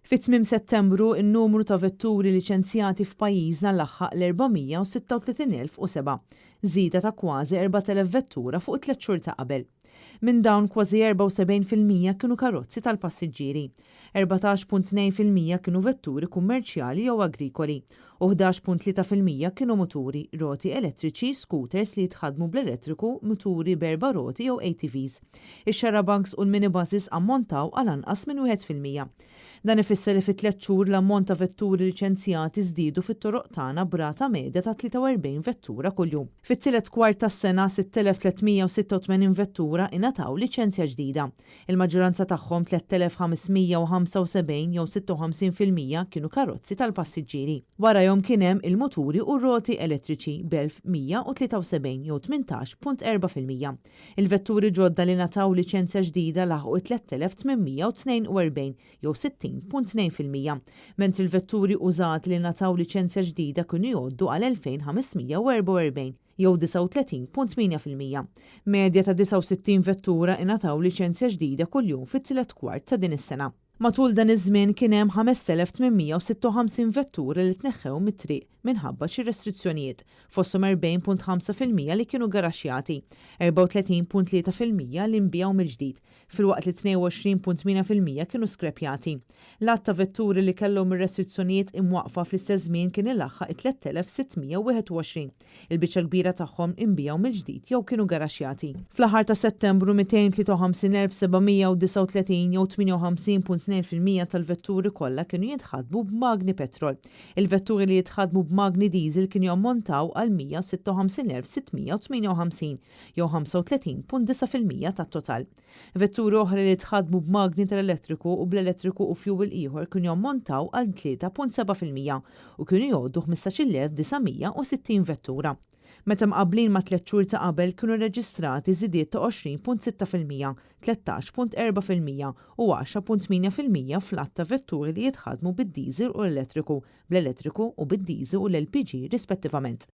Fit-8 Settembru in-numru ta' vetturi liċenzjati f'pajjiżna laħħaq l-436,007, żieda ta' kważi 4,000 vettura fuq 3 xhur ta' qabel. Minn dawn kważi 74% kienu karozzi tal-passiġġieri, 14.2% kienu vetturi kummerċjali jew agrikoli u 11.3% kienu muturi roti elettriċi, scooters li jitħadmu bl-elettriku, muturi berba roti jew ATVs. Ix-xarabanks u l-minibuses ammontaw għal anqas minn 1%. Dan ifisser li fit-3 xhur l-ammont ta' vetturi liċenzjati żdiedu fit-toroq tagħna brata medja ta' 43 vettura kuljum. Fit-tielet kwart tas-sena 6386 vettura ingħataw liċenzja ġdida. Il-maġġoranza tagħhom 3575 jew 56% kienu karozzi tal-passiġġieri. Warahom kien hemm il-muturi u r-roti elettriċi b'1173 jew 18.4%. Il-vetturi ġodda li ngħataw liċenzja ġdida laħqu 3842 jew 60.2%, mentri il-vetturi użati li ngħataw liċenzja ġdida kienu jgħoddu għal 2544 jew 39.8%. Medja ta' 69 vettura ingħataw liċenzja ġdida kuljum fit-tielet kwart ta' din is-sena. Matul dan iż-żmien kien hemm 5856 vettura li tneħħew mit-triq minħabba xi restrizzjonijiet, fosthom 40.5% li kienu garaxxjati, 34.3% li nbiegħu mill-ġdid, filwaqt li 22.8% kienu skrepjati. L-att ta' vetturi li kellhom ir-restrizzjonijiet imwaqfa fl-istess żmien kien ilaħħaq 3621. Il-biċċa kbira tagħhom inbiegħu mill-ġdid jew kienu garaxxjati. Fl-aħħar ta' Settembru 253,739 jew 58.2% tal-vetturi kollha kienu jitħadmu b'magni petrol. Il-vetturi li jitħadmu b'magni diesel kienu jammontaw għal 156,658 jew 35.9% tat-total. Vetturi oħra li jitħadmu b'magni tal-elettriku u bl-elettriku u fuel ieħor kienu jammontaw għal 3.7% u kienu jgħoddu 15,960 vettura. Meta mqabblin ma' 3 xhur ta' qabel kienu reġistrati żidiet ta' 20.6%, 13.4% u 10.8% fl-att ta' vetturi li jitħadmu bid-diesel u l-elettriku, bl-elettriku u bid-diesel u l-LPG rispettivament.